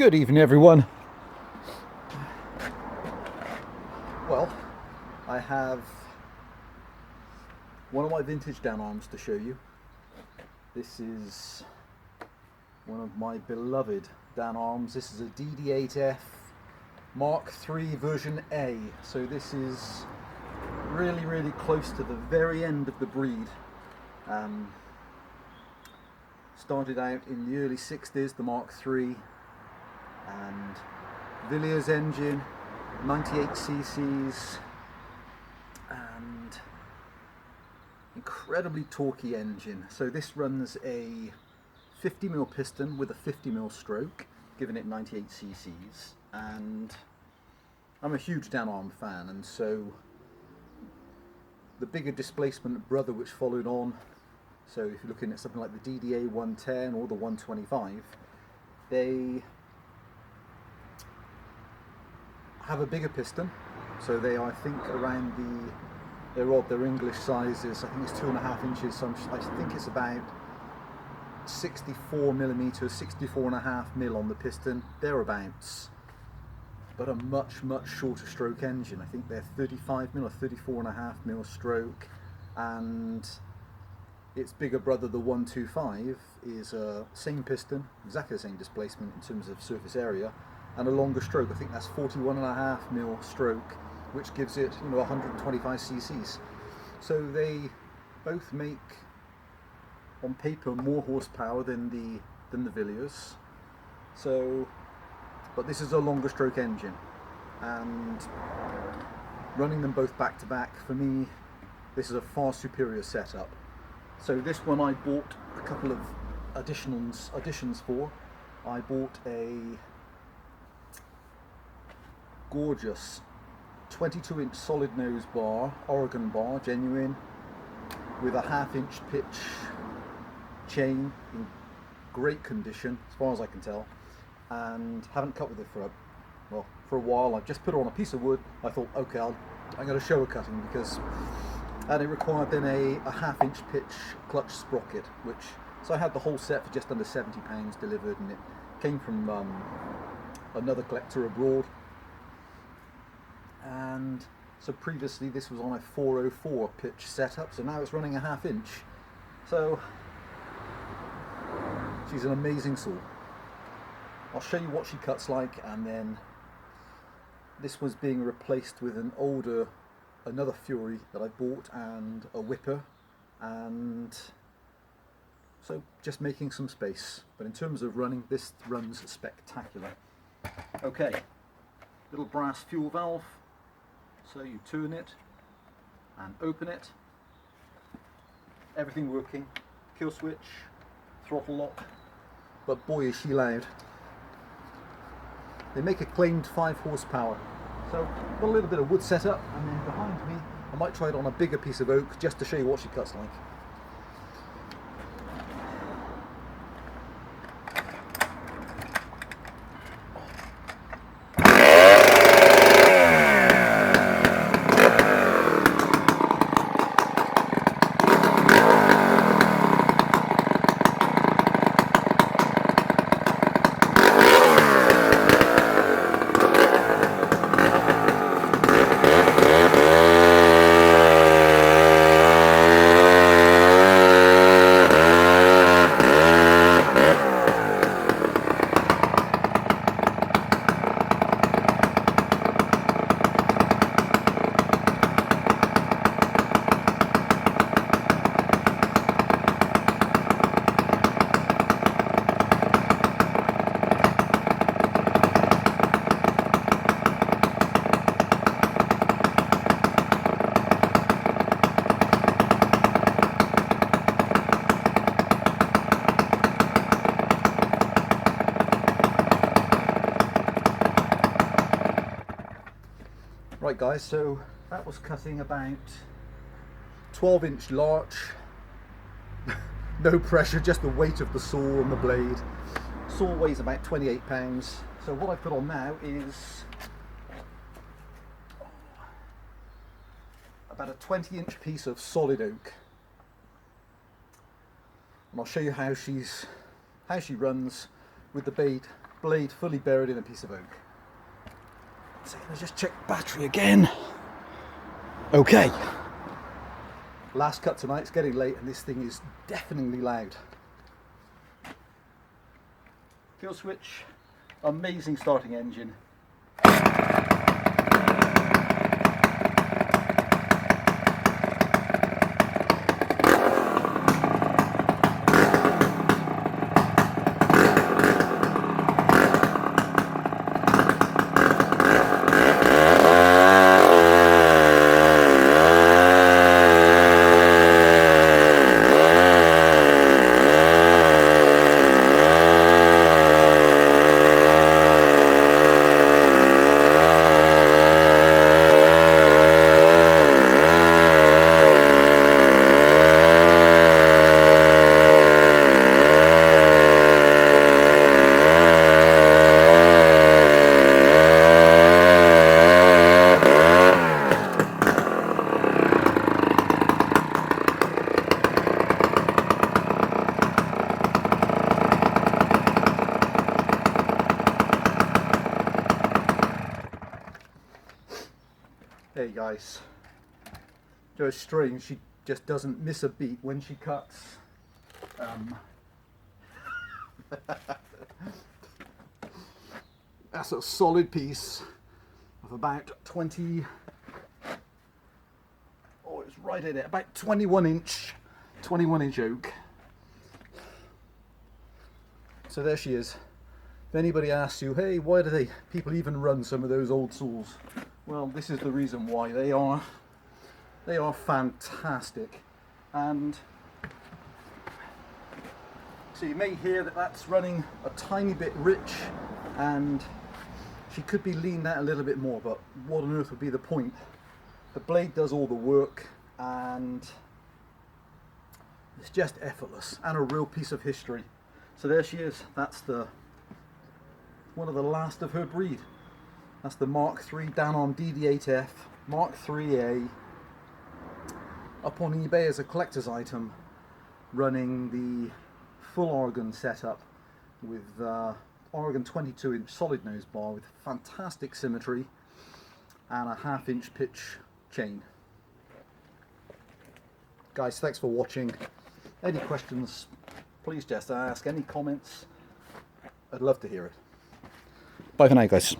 Good evening, everyone. Well, I have one of my vintage Danarms to show you. This is one of my beloved Danarms. This is a DD8F Mark III version A. So this is really close to the very end of the breed. Started out in the early 60s, the Mark III, and Villiers engine, 98 cc's, and incredibly torquey engine. So this runs a 50mm piston with a 50mm stroke, giving it 98 cc's, and I'm a huge Danarm fan, and so the bigger displacement brother which followed on, so if you're looking at something like the DDA110 or the 125, they have a bigger piston. So they are, I think, around their English sizes. I think it's 2.5 inches. So I think it's about 64mm, 64.5mm on the piston, thereabouts. But a much shorter stroke engine. I think they're 35mm or 34.5mm stroke, and its bigger brother, the 125, is same piston, exactly the same displacement in terms of surface area, and a longer stroke. I think that's 41.5mm stroke, which gives it 125 cc's. So they both make, on paper, more horsepower than the Villiers. So, but this is a longer stroke engine, and running them both back to back, for me, this is a far superior setup. So this one I bought a couple of additions for. I bought a gorgeous 22-inch solid nose bar, Oregon bar, genuine, with a 1/2-inch pitch chain in great condition as far as I can tell, and haven't cut with it for a while. I've just put it on a piece of wood. I thought, okay, I'm going to show a cutting, and it required then a 1/2-inch pitch clutch sprocket, so I had the whole set for just under £70 delivered, and it came from another collector abroad. And so previously this was on a 404 pitch setup, so now it's running a 1/2 inch. So she's an amazing saw. I'll show you what she cuts like, and then this was being replaced with another Fury that I bought, and a whipper, and so just making some space. But in terms of running, this runs spectacular. Okay, little brass fuel valve. So you turn it and open it, everything working, kill switch, throttle lock, but boy is she loud. They make a claimed 5 horsepower, so got a little bit of wood setup, and then behind me I might try it on a bigger piece of oak just to show you what she cuts like. Right guys, so that was cutting about 12-inch larch, no pressure, just the weight of the saw and the blade. Saw weighs about 28 pounds, so what I put on now is about a 20-inch piece of solid oak. And I'll show you how she runs with the blade blade fully buried in a piece of oak. So let's just check battery again. Okay. Last cut tonight, it's getting late and this thing is deafeningly loud. Kill switch, amazing starting engine. Hey guys, Joe's strange, she just doesn't miss a beat when she cuts. That's a solid piece of about 20, oh it's right in it, about 21 inch oak. So there she is. If anybody asks you, hey, why do people even run some of those old saws? Well, this is the reason why. They are fantastic. And so you may hear that that's running a tiny bit rich and she could be leaned out a little bit more, but what on earth would be the point? The blade does all the work and it's just effortless and a real piece of history. So there she is. That's one of the last of her breed. That's the Mark III Danarm DD8F Mark IIIA, up on eBay as a collector's item, running the full organ setup with organ 22-inch solid nose bar with fantastic symmetry and a 1/2-inch pitch chain. Guys, thanks for watching. Any questions, please just ask. Any comments, I'd love to hear it. Bye for now, guys.